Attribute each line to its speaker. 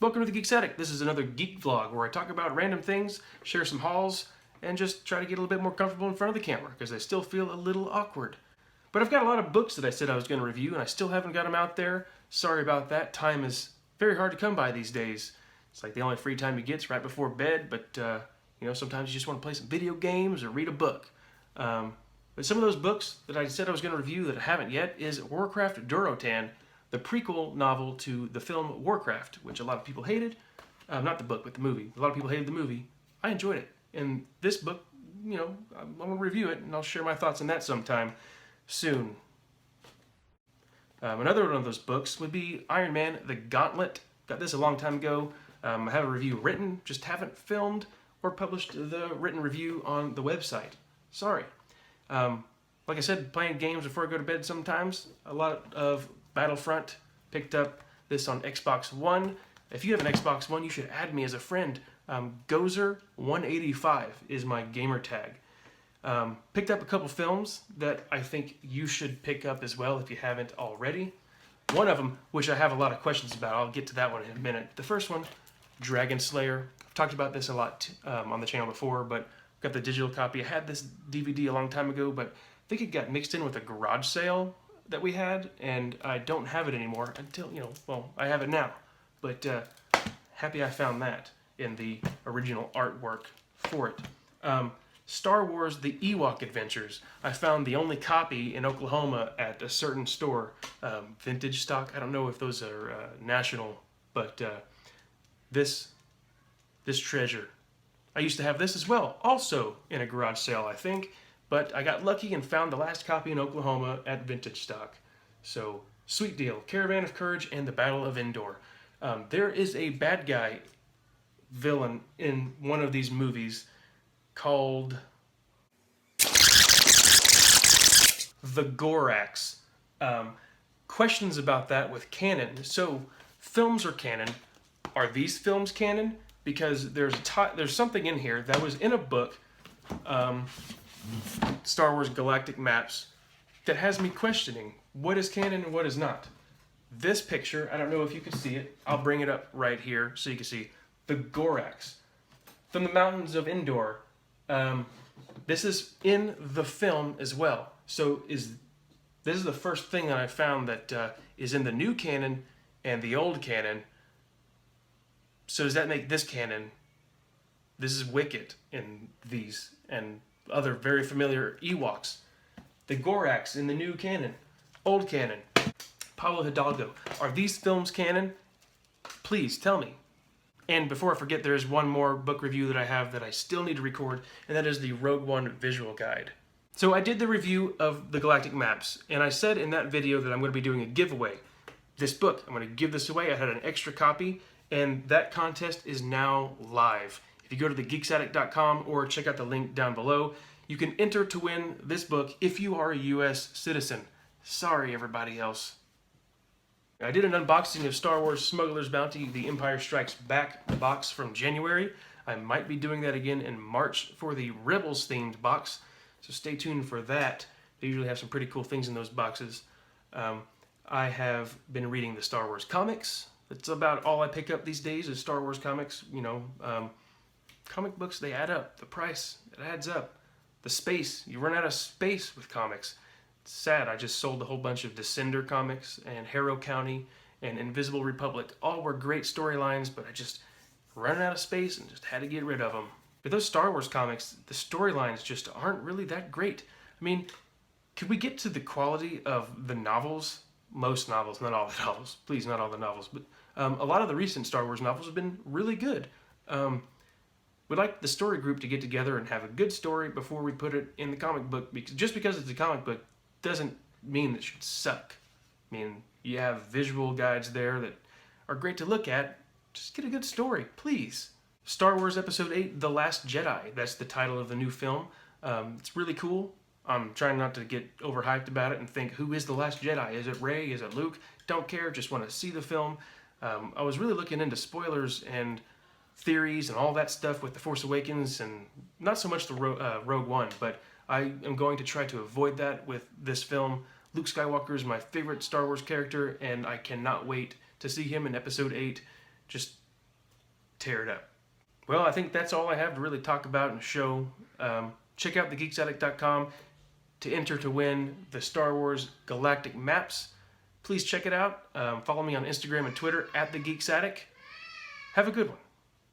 Speaker 1: Welcome to the Geekstatic. This is another geek vlog where I talk about random things, share some hauls, and just try to get a little bit more comfortable in front of the camera because I still feel a little awkward. But I've got a lot of books that I said I was going to review and I still haven't got them out there. Sorry about that. Time is very hard to come by these days. It's like the only free time you get is right before bed, but you know, sometimes you just want to play some video games or read a book. But some of those books that I said I was going to review that I haven't yet is Warcraft Durotan, the prequel novel to the film Warcraft, which a lot of people hated. Not the book, but the movie. A lot of people hated the movie. I enjoyed it. And this book, you know, I'm going to review it, and I'll share my thoughts on that sometime soon. Another one of those books would be Iron Man, The Gauntlet. Got this a long time ago. I have a review written, just haven't filmed or published the written review on the website. Sorry. Like I said, playing games before I go to bed sometimes. A lot of Battlefront. Picked up this on Xbox One. If you have an Xbox One, you should add me as a friend. Gozer185 is my gamer tag. Picked up a couple films that I think you should pick up as well if you haven't already. One of them, which I have a lot of questions about, I'll get to that one in a minute. The first one, Dragon Slayer. I've talked about this a lot on the channel before, but I've got the digital copy. I had this DVD a long time ago, but I think it got mixed in with a garage sale that we had, and I don't have it anymore until, you know, well, I have it now. But happy I found that in the original artwork for it. Star Wars The Ewok Adventures. I found the only copy in Oklahoma at a certain store. Vintage stock. I don't know if those are national, but this treasure. I used to have this as well, also in a garage sale, I think. But I got lucky and found the last copy in Oklahoma at Vintage Stock. So, sweet deal. Caravan of Courage and the Battle of Endor. There is a bad guy villain in one of these movies called the Gorax. Questions about that with Canon. So, films are canon. Are these films canon? Because there's something in here that was in a book, Star Wars Galactic Maps, that has me questioning what is canon and what is not. This picture, I don't know if you can see it. I'll bring it up right here so you can see the Gorax from the mountains of Endor. This is in the film as well. So this is the first thing that I found that is in the new canon and the old canon. So does that make this canon? This is Wicket in these and other very familiar Ewoks. The Gorax in the new canon. Old canon. Pablo Hidalgo. Are these films canon? Please tell me. And before I forget, there's one more book review that I have that I still need to record, and that is the Rogue One visual guide. So I did the review of the Galactic Maps, and I said in that video that I'm going to be doing a giveaway. This book, I'm going to give this away. I had an extra copy, and that contest is now live. If you go to thegeekstatic.com or check out the link down below, you can enter to win this book if you are a U.S. citizen. Sorry, everybody else. I did an unboxing of Star Wars Smuggler's Bounty, The Empire Strikes Back box from January. I might be doing that again in March for the Rebels-themed box, so stay tuned for that. They usually have some pretty cool things in those boxes. I have been reading the Star Wars comics. That's about all I pick up these days is Star Wars comics. You know, comic books, they add up. The price, it adds up. The space, you run out of space with comics. It's sad, I just sold a whole bunch of Descender comics and Harrow County and Invisible Republic. All were great storylines, but I just ran out of space and just had to get rid of them. But those Star Wars comics, the storylines just aren't really that great. I mean, could we get to the quality of the novels? Most novels, not all the novels. Please, not all the novels. But a lot of the recent Star Wars novels have been really good. We'd like the story group to get together and have a good story before we put it in the comic book. Just because it's a comic book doesn't mean it should suck. I mean, you have visual guides there that are great to look at. Just get a good story, please. Star Wars Episode 8, The Last Jedi. That's the title of the new film. It's really cool. I'm trying not to get overhyped about it and think, who is the Last Jedi? Is it Rey? Is it Luke? Don't care, just want to see the film. I was really looking into spoilers and theories and all that stuff with The Force Awakens, and not so much the Rogue One, but I am going to try to avoid that with this film. Luke Skywalker is my favorite Star Wars character, and I cannot wait to see him in Episode 8. Just tear it up. Well, I think that's all I have to really talk about and show. Check out thegeeksaddict.com to enter to win the Star Wars Galactic maps. Please check it out. Follow me on Instagram and Twitter @thegeeksaddict. Have a good one.